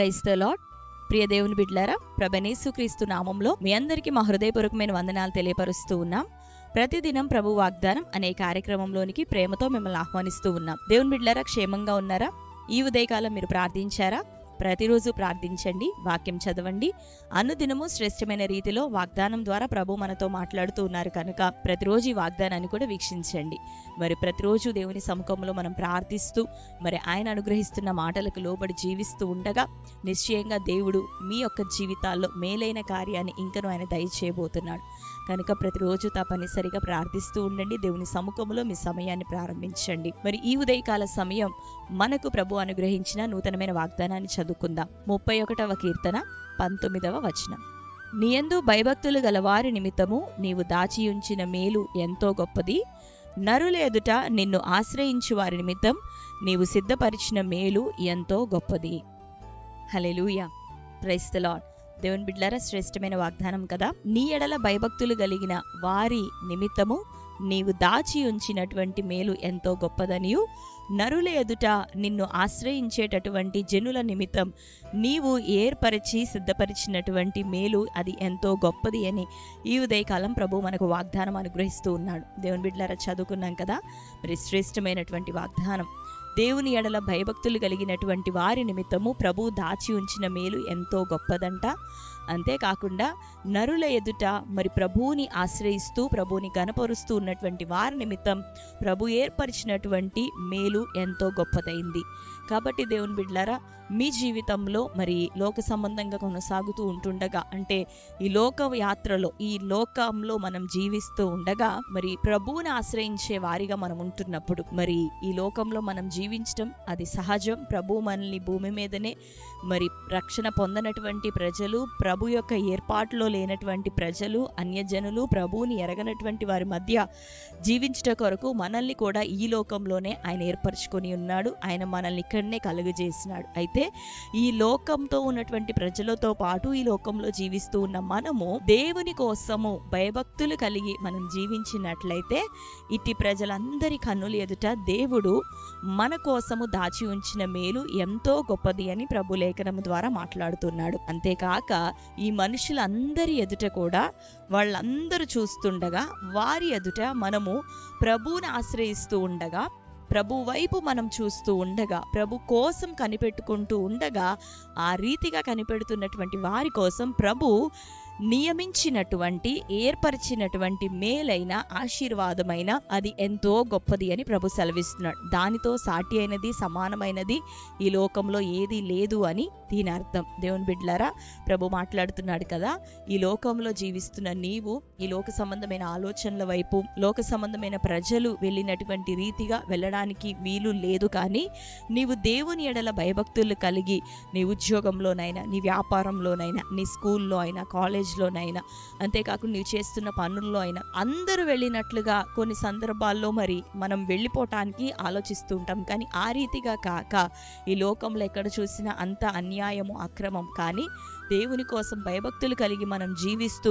Praise the lord. ప్రియ దేవుని బిడ్డలారా, ప్రభుయేసుక్రీస్తు నామంలో మీ అందరికీ మా హృదయపూర్వకమైన వందనాలు తెలియపరుస్తూ ఉన్నాం. ప్రతిదినం ప్రభు వాగ్దానం అనే కార్యక్రమంలోనికి ప్రేమతో మిమ్మల్ని ఆహ్వానిస్తూ ఉన్నాం. దేవుని బిడ్డలారా, క్షేమంగా ఉన్నారా? ఈ ఉదయకాలం మీరు ప్రార్థించారా? ప్రతిరోజు ప్రార్థించండి, వాక్యం చదవండి. అనుదినము శ్రేష్టమైన రీతిలో వాగ్దానం ద్వారా ప్రభు మనతో మాట్లాడుతూ ఉన్నారు కనుక ప్రతిరోజు ఈ వాగ్దానాన్ని కూడా వీక్షించండి. మరి ప్రతిరోజు దేవుని సముఖంలో మనం ప్రార్థిస్తూ మరి ఆయన అనుగ్రహిస్తున్న మాటలకు లోబడి జీవిస్తూ ఉండగా నిశ్చయంగా దేవుడు మీ యొక్క జీవితాల్లో మేలైన కార్యాన్ని ఇంకను ఆయన దయచేయబోతున్నాడు. కనుక ప్రతిరోజు తప్పనిసరిగా ప్రార్థిస్తూ ఉండండి. దేవుని సముఖంలో మీ సమయాన్ని ప్రారంభించండి. మరి ఈ ఉదయకాల సమయం మనకు ప్రభు అనుగ్రహించిన నూతనమైన వాగ్దానాన్ని చదువుకుందాం. 31వ కీర్తన 19వ వచనం. నీయందు భయభక్తులు గల వారి నిమిత్తము నీవు దాచియుంచిన మేలు ఎంతో గొప్పది. నరుల ఎదుట నిన్ను ఆశ్రయించు వారి నిమిత్తం నీవు సిద్ధపరిచిన మేలు ఎంతో గొప్పది. హల్లెలూయా, ప్రైజ్ ది లార్డ్. దేవుని బిడ్డలారా, శ్రేష్టమైన వాగ్దానం కదా. నీ ఎడల భయభక్తులు కలిగిన వారి నిమిత్తము నీవు దాచి ఉంచినటువంటి మేలు ఎంతో గొప్పదనియు, నరుల ఎదుట నిన్ను ఆశ్రయించేటటువంటి జనుల నిమిత్తం నీవు ఏర్పరిచి సిద్ధపరిచినటువంటి మేలు అది ఎంతో గొప్పది అని ఈ ఉదయకాలం ప్రభు మనకు వాగ్దానం అనుగ్రహిస్తూ ఉన్నాడు. దేవుని బిడ్డలారా, చదువుకున్నాం కదా. మరి శ్రేష్టమైనటువంటి వాగ్దానం. దేవుని ఎడల భయభక్తులు కలిగినటువంటి వారి నిమిత్తము ప్రభు దాచి ఉంచిన మేలు ఎంతో గొప్పదంట. అంతేకాకుండా నరుల ఎదుట మరి ప్రభువుని ఆశ్రయిస్తూ ప్రభువుని గణపరుస్తూ ఉన్నటువంటి వారి నిమిత్తం ప్రభు ఏర్పరిచినటువంటి మేలు ఎంతో గొప్పదైంది. కాబట్టి దేవుని బిడ్డలారా, మీ జీవితంలో మరి లోక సంబంధంగా కొనసాగుతూ ఉంటుండగా, అంటే ఈ లోక యాత్రలో ఈ లోకంలో మనం జీవిస్తూ ఉండగా మరి ప్రభువుని ఆశ్రయించే వారిగా మనం ఉంటున్నప్పుడు మరి ఈ లోకంలో మనం జీవించడం అది సహజం. ప్రభు మనల్ని భూమి మీదనే మరి రక్షణ పొందనటువంటి ప్రజలు, ప్రభు యొక్క ఏర్పాటులో లేనటువంటి ప్రజలు, అన్యజనులు, ప్రభువుని ఎరగనటువంటి వారి మధ్య జీవించట కొరకు మనల్ని కూడా ఈ లోకంలోనే ఆయన ఏర్పరచుకొని ఉన్నాడు. ఆయన మనల్ని ఇక్కడనే కలుగజేసినాడు. అయితే ఈ లోకంతో ఉన్నటువంటి ప్రజలతో పాటు ఈ లోకంలో జీవిస్తూ ఉన్న మనము దేవుని కోసము భయభక్తులు కలిగి మనం జీవించినట్లయితే ఇట్టి ప్రజలందరి కన్నుల ఎదుట దేవుడు మన కోసము దాచి ఉంచిన మేలు ఎంతో గొప్పది అని ప్రభు లేఖనము ద్వారా మాట్లాడుతున్నాడు. అంతేకాక ఈ మనుషులందరి ఎదుట కూడా వాళ్ళందరూ చూస్తుండగా వారి ఎదుట మనము ప్రభువుని ఆశ్రయిస్తూ ఉండగా, ప్రభు వైపు మనం చూస్తూ ఉండగా, ప్రభు కోసం కనిపెట్టుకుంటూ ఉండగా, ఆ రీతిగా కనిపెడుతున్నటువంటి వారి కోసం ప్రభు నియమించినటువంటి ఏర్పరిచినటువంటి మేలైన ఆశీర్వాదమైన అది ఎంతో గొప్పది అని ప్రభు సెలవిస్తున్నాడు. దానితో సాటి అయినది, సమానమైనది ఈ లోకంలో ఏది లేదు అని దీని అర్థం. దేవుని బిడ్డలారా, ప్రభు మాట్లాడుతున్నాడు కదా, ఈ లోకంలో జీవిస్తున్న నీవు ఈ లోక సంబంధమైన ఆలోచనల వైపు, లోక సంబంధమైన ప్రజలు వెళ్ళినటువంటి రీతిగా వెళ్ళడానికి వీలు లేదు. కానీ నీవు దేవుని ఎడల భయభక్తులు కలిగి నీ ఉద్యోగంలోనైనా, నీ వ్యాపారంలోనైనా, నీ స్కూల్లో అయినా, కాలేజ్లోనైనా, అంతేకాకుండా నీవు చేస్తున్న పనుల్లో అయినా అందరూ వెళ్ళినట్లుగా కొన్ని సందర్భాల్లో మరి మనం వెళ్ళిపోవటానికి ఆలోచిస్తూ ఉంటాం. కానీ ఆ రీతిగా కాక ఈ లోకంలో ఎక్కడ చూసినా అంత అన్యాయము, అక్రమం. కానీ దేవుని కోసం భయభక్తులు కలిగి మనం జీవిస్తూ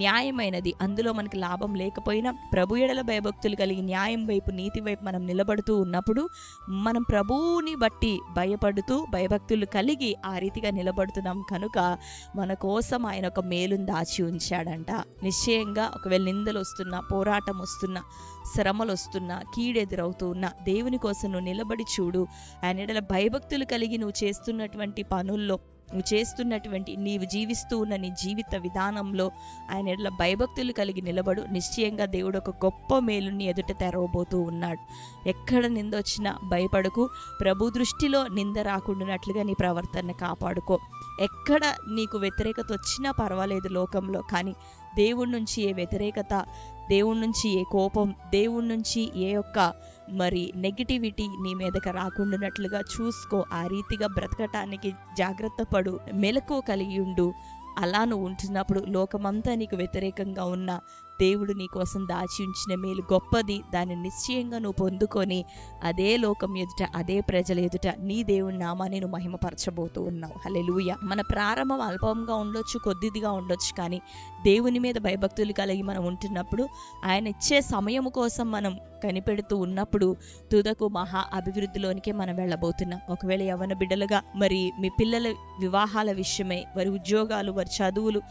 న్యాయమైనది, అందులో మనకి లాభం లేకపోయినా ప్రభు ఎడల భయభక్తులు కలిగి న్యాయం వైపు, నీతి వైపు మనం నిలబడుతూ ఉన్నప్పుడు మనం ప్రభువుని బట్టి భయపడుతూ భయభక్తులు కలిగి ఆ రీతిగా నిలబడుతున్నాం కనుక మన కోసం ఆయన ఒక మేలును దాచి ఉంచాడంట. నిశ్చయంగా ఒకవేళ నిందలు వస్తున్నా, పోరాటం వస్తున్నా, శ్రమలు వస్తున్నా, కీడెదురవుతూ ఉన్నా దేవుని కోసం నువ్వు నిలబడి చూడు. ఆయన ఎడల భయభక్తులు కలిగి నువ్వు చేస్తున్నటువంటి పనుల్లో, నువ్వు చేస్తున్నటువంటి నీవు జీవిస్తూ ఉన్న నీ జీవిత విధానంలో ఆయన ఎడల భయభక్తులు కలిగి నిలబడు. నిశ్చయంగా దేవుడు ఒక గొప్ప మేలుని ఎదుట తెరవబోతూ ఉన్నాడు. ఎక్కడ నింద వచ్చినా భయపడకు. ప్రభు దృష్టిలో నింద రాకుండానట్లుగా నీ ప్రవర్తన కాపాడుకో. ఎక్కడ నీకు వ్యతిరేకత వచ్చినా పర్వాలేదు లోకంలో, కానీ దేవుడి నుంచి ఏ వ్యతిరేకత, దేవుడి నుంచి ఏ కోపం, దేవుడి నుంచి ఏ యొక్క మరి నెగిటివిటీ నీ మీదకి రాకుండానట్లుగా చూసుకో. ఆ రీతిగా బ్రతకటానికి జాగ్రత్త పడు, మెలకువ కలిగి ఉండు. అలా నువ్వు ఉంటున్నప్పుడు లోకమంతా నీకు వ్యతిరేకంగా ఉన్నా దేవుడు నీ కోసం దాచి ఉంచిన మేలు గొప్పది. దాన్ని నిశ్చయంగా నువ్వు పొందుకొని అదే లోకం ఎదుట, అదే ప్రజల ఎదుట నీ దేవుని నామాన్ని నువ్వు మహిమపరచబోతూ ఉన్నావు. హల్లెలూయా. మన ప్రారంభం అల్పంగా ఉండొచ్చు, కొద్దిదిగా ఉండొచ్చు, కానీ దేవుని మీద భయభక్తులు కలిగి మనం ఉంటున్నప్పుడు, ఆయన ఇచ్చే సమయం కోసం మనం కనిపెడుతూ ఉన్నప్పుడు తుదకు మహా అభివృద్ధిలోనికే మనం వెళ్ళబోతున్నాం. ఒకవేళ యవ్వన బిడ్డలుగా మరి మీ పిల్లల వివాహాల విషయమై, వారి ఉద్యోగాలు, వారి చదువులు,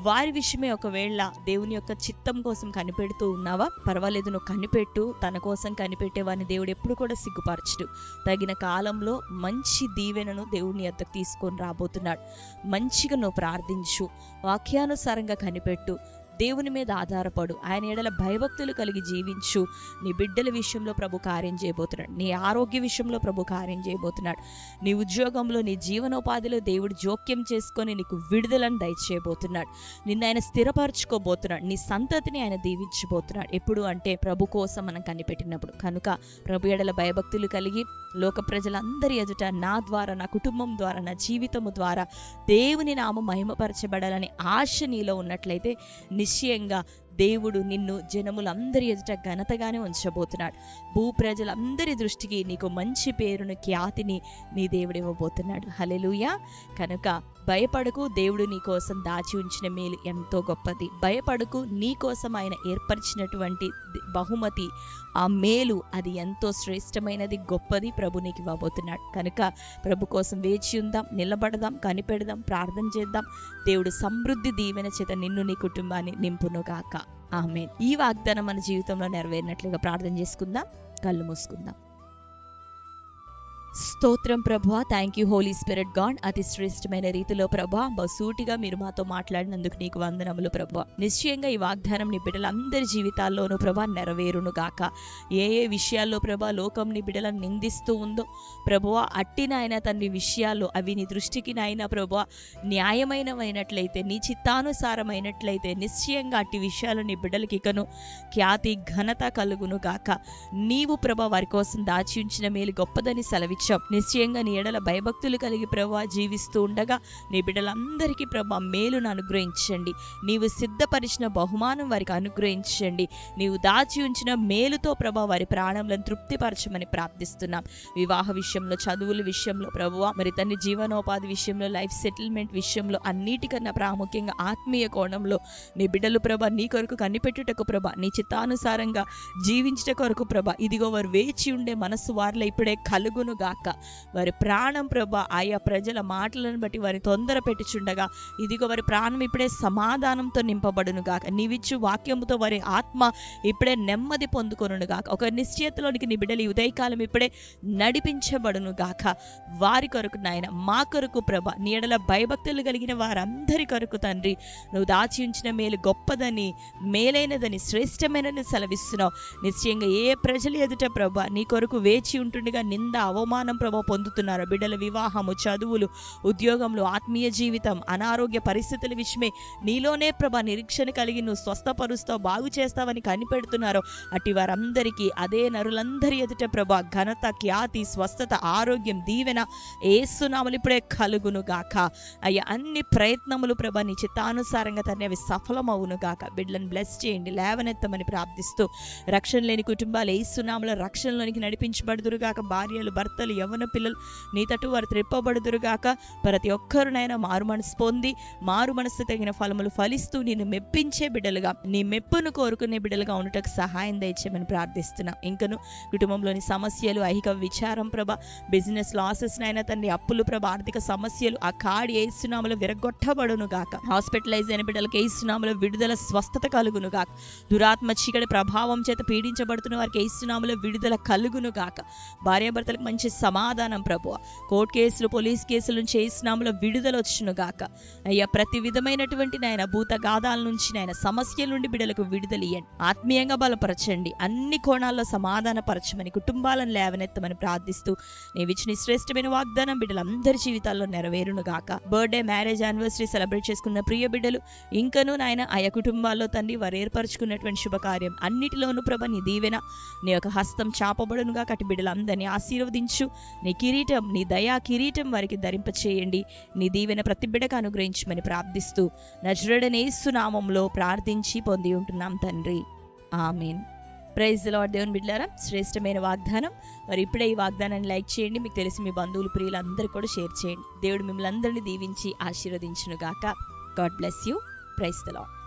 వారి విషయమే ఒకవేళ దేవుని యొక్క చిత్తం కోసం కనిపెడుతూ ఉన్నావా? పర్వాలేదు, నువ్వు కనిపెట్టు. తన కోసం కనిపెట్టేవాడిని దేవుడు ఎప్పుడు కూడా సిగ్గుపరచడు. తగిన కాలంలో మంచి దీవెనను దేవుని యొద్దకు తీసుకొని రాబోతున్నాడు. మంచిగా నువ్వు ప్రార్థించు, వాక్యానుసారంగా కనిపెట్టు, దేవుని మీద ఆధారపడు, ఆయన ఎడల భయభక్తులు కలిగి జీవించు. నీ బిడ్డల విషయంలో ప్రభు కార్యం చేయబోతున్నాడు. నీ ఆరోగ్య విషయంలో ప్రభు కార్యం చేయబోతున్నాడు. నీ ఉద్యోగంలో, నీ జీవనోపాధిలో దేవుడు జోక్యం చేసుకొని నీకు విడుదలను దయచేయబోతున్నాడు. నిన్ను ఆయన స్థిరపరచుకోబోతున్నాడు. నీ సంతతిని ఆయన దీవించబోతున్నాడు. ఎప్పుడు అంటే ప్రభు కోసం మనం కనిపెట్టినప్పుడు. కనుక ప్రభు ఎడల భయభక్తులు కలిగి లోక ప్రజలందరి ఎదుట నా ద్వారా, నా కుటుంబం ద్వారా, నా జీవితము ద్వారా దేవుని నామం మహిమపరచబడాలని ఆశ నీలో ఉన్నట్లయితే నిశ్చయంగా దేవుడు నిన్ను జనములందరి ఎదుట ఘనతగానే ఉంచబోతున్నాడు. భూ ప్రజలందరి దృష్టికి నీకు మంచి పేరును, ఖ్యాతిని నీ దేవుడు ఇవ్వబోతున్నాడు. హల్లెలూయా. కనుక భయపడకు, దేవుడు నీ కోసం దాచి ఉంచిన మేలు ఎంతో గొప్పది. భయపడకు, నీ కోసం ఆయన ఏర్పరిచినటువంటి బహుమతి, ఆ మేలు, అది ఎంతో శ్రేష్టమైనది, గొప్పది. ప్రభు నీకు ఇవ్వబోతున్నాడు. కనుక ప్రభు కోసం వేచి ఉందాం, నిలబడదాం, కనిపెడదాం, ప్రార్థన చేద్దాం. దేవుడు సమృద్ధి దీవెన చేత నిన్ను, నీ కుటుంబాన్ని నింపునుగాక. ఆమేన్. ఈ వాగ్దానం మన జీవితంలో నెరవేరినట్లుగా ప్రార్థన చేసుకుందాం. కళ్ళు మూసుకుందాం. స్తోత్రం ప్రభువా. Thank you holy spirit God. అతి శ్రేష్టమైన రీతిలో ప్రభా బసూటిగా మీరు మాతో మాట్లాడినందుకు నీకు వందనములు ప్రభువా. నిశ్చయంగా ఈ వాగ్దానం నీ బిడ్డలందరి జీవితాల్లోనూ ప్రభా నెరవేరును గాక. ఏ ఏ విషయాల్లో ప్రభా లోకం నీ బిడ్డలను నిందిస్తూ ఉందో ప్రభువా, అట్టి నాయన తండ్రి విషయాల్లో అవి నీ దృష్టికి నాయన ప్రభువా న్యాయమైనవైనట్లయితే, నీ చిత్తానుసారమైనట్లయితే నిశ్చయంగా అట్టి విషయాలు నీ బిడ్డలకి ఇకను ఖ్యాతి, ఘనత కలుగును గాక. నీవు ప్రభా వారి కోసం దాచి ఉంచిన మేలు గొప్పదని సెలవిచ్చావు. నిశ్చయంగా నీ ఎడల భయభక్తులు కలిగి ప్రభా జీవిస్తూ ఉండగా నీ బిడ్డలందరికీ ప్రభా మేలును అనుగ్రహించండి. నీవు సిద్ధపరిచిన బహుమానం వారికి అనుగ్రహించండి. నీవు దాచి ఉంచిన మేలుతో ప్రభా వారి ప్రాణంలను తృప్తిపరచమని ప్రార్థిస్తున్నాం. వివాహ విషయంలో, చదువుల విషయంలో ప్రభువా, మరి తన జీవనోపాధి విషయంలో, లైఫ్ సెటిల్మెంట్ విషయంలో, అన్నిటికన్నా ప్రాముఖ్యంగా ఆత్మీయ కోణంలో నీ బిడ్డలు ప్రభా నీ కొరకు కనిపెట్టుటకు ప్రభా, నీ చిత్తానుసారంగా జీవించుట కొరకు ప్రభా, ఇదిగో వారు వేచి ఉండే మనస్సు వారిలో ఇప్పుడే కలుగును గాక. వారి ప్రాణం ప్రభా ఆయా ప్రజల మాటలను బట్టి వారి తొందర పెట్టుచుండగా ఇదిగో వారి ప్రాణం ఇప్పుడే సమాధానంతో నింపబడును గాక. నీవిచ్చు వాక్యముతో వారి ఆత్మ ఇప్పుడే నెమ్మది పొందుకొనును గాక. ఒక నిశ్చయతలోనికి నీ బిడ్డలు ఉదయకాలం ఇప్పుడే నడిపించబడును గాక. వారి కొరకు నాయన, మా కొరకు ప్రభా, నీ ఎడల భయభక్తులు కలిగిన వారందరి కొరకు తండ్రి నువ్వు దాచి ఉంచిన మేలు గొప్పదని, మేలైనదని, శ్రేష్టమైనదని సెలవిస్తున్నావు. నిశ్చయంగా ఏ ప్రజల ఎదుట ప్రభా నీ కొరకు వేచి ఉంటుండగా నింద, అవమానం ప్రభా పొందుతున్నారు. బిడ్డల వివాహము, చదువులు, ఉద్యోగంలో, ఆత్మీయ జీవితం, అనారోగ్య పరిస్థితుల విషయమే నీలోనే ప్రభా నిరీక్షణ కలిగి నువ్వు స్వస్థపరుస్తావు, బాగు చేస్తావని కనిపెడుతున్నారు. అట్టి వారందరికీ అదే నరులందరి ఎదుట ప్రభా ఘనత, ఖ్యాతి, స్వస్థత, ఆరోగ్యం, దీవెన యేసునామములో ఇప్పుడే కలుగును గాక. అయ్యా అన్ని ప్రయత్నములు ప్రభా నీ చిత్తానుసారంగా తన్ని అవి సఫలమవును గాక. బిడ్డలను బ్లెస్ చేయండి, లేవనెత్తమని ప్రార్థిస్తూ రక్షణ లేని కుటుంబాలు యేసునామములో రక్షణలోనికి నడిపించబడుదురు గాక. భార్యలు, భర్తలు, యవ్వన పిల్లలు నీ తట్టు వారు త్రిప్పబడుదురుగాక. ప్రతి ఒక్కరునైనా మారు మనసు పొంది, మారు మనసు తగిన ఫలములు ఫలిస్తూ నిన్ను మెప్పించే బిడ్డలుగా, నీ మెప్పును కోరుకునే బిడ్డలుగా ఉండటకు సహాయం దయచేయమని ప్రార్థిస్తున్నాం. ఇంకను కుటుంబంలోని సమస్యలు, ఐహిక విచారం ప్రభా, బిజినెస్ లాసెస్ నైనా తండ్రి, అప్పులు ప్రభా, ఆర్థిక సమస్యలు ఆ కాడి యేసునామములో విరగొట్టబడును గాక. హాస్పిటలైజ్ అయిన బిడ్డలకు యేసునామములో విడుదల, స్వస్థత కలుగును గాక. దురాత్మ చీకటి ప్రభావం చేత పీడించబడుతున్న వారికి యేసునామములో విడుదల కలుగును గాక. భార్యాభర్తలకు మంచి సమాధానం ప్రభువా. కోర్టు కేసులు, పోలీస్ కేసుల నుంచి యేసునామములో విడుదల వచ్చును గాక. అయ్యా ప్రతి విధమైనటువంటి నాయన భూతగాదాల నుంచి, నాయన సమస్యల నుండి బిడ్డలకు విడుదల ఇయ్యండి. ఆత్మీయంగా బలపరచండి, అన్ని కోణాల్లో సమాధాన పరచమని, కుటుంబాలను లేవనెత్తమని ప్రార్థిస్తూ నీవిచ్చిన శ్రేష్టమైన వాగ్దానం బిడ్డలందరి జీవితాల్లో నెరవేరును గాక. బర్త్డే, మ్యారేజ్, యానివర్సరీ సెలబ్రేట్ చేసుకున్న ప్రియ బిడ్డలు ఇంకనూ నాయన ఆయా కుటుంబాల్లో తండ్రి వారు ఏర్పరచుకున్నటువంటి శుభకార్యం అన్నిటిలోనూ ప్రభ నీ దీవెన, నీ యొక్క హస్తం చాపబడునుగా. కటి బిడ్డలందరినీ ఆశీర్వదించు. అనుగ్రహించు. నీ కిరీటం, నీ దయా కిరీటం వారికి ధరింపచేయండి. నీ దీవెన ప్రతి బిడ్డకు అనుగ్రహించమని ప్రార్థిస్తూ నజరేయుడైన యేసు నామములో ప్రార్థించి పొంది ఉంటున్నాం తండ్రి. ఆమేన్. Praise the Lord. దేవుని బిడ్డలారా, శ్రేష్టమైన వాగ్దానం. మరి ఇప్పుడే ఈ వాగ్దానాన్ని లైక్ చేయండి. మీకు తెలిసి మీ బంధువులు, ప్రియులందరూ కూడా షేర్ చేయండి. దేవుడు మిమ్మల్ని అందరినీ దీవించి ఆశీర్వదించును గాక. God bless you. Praise the lord.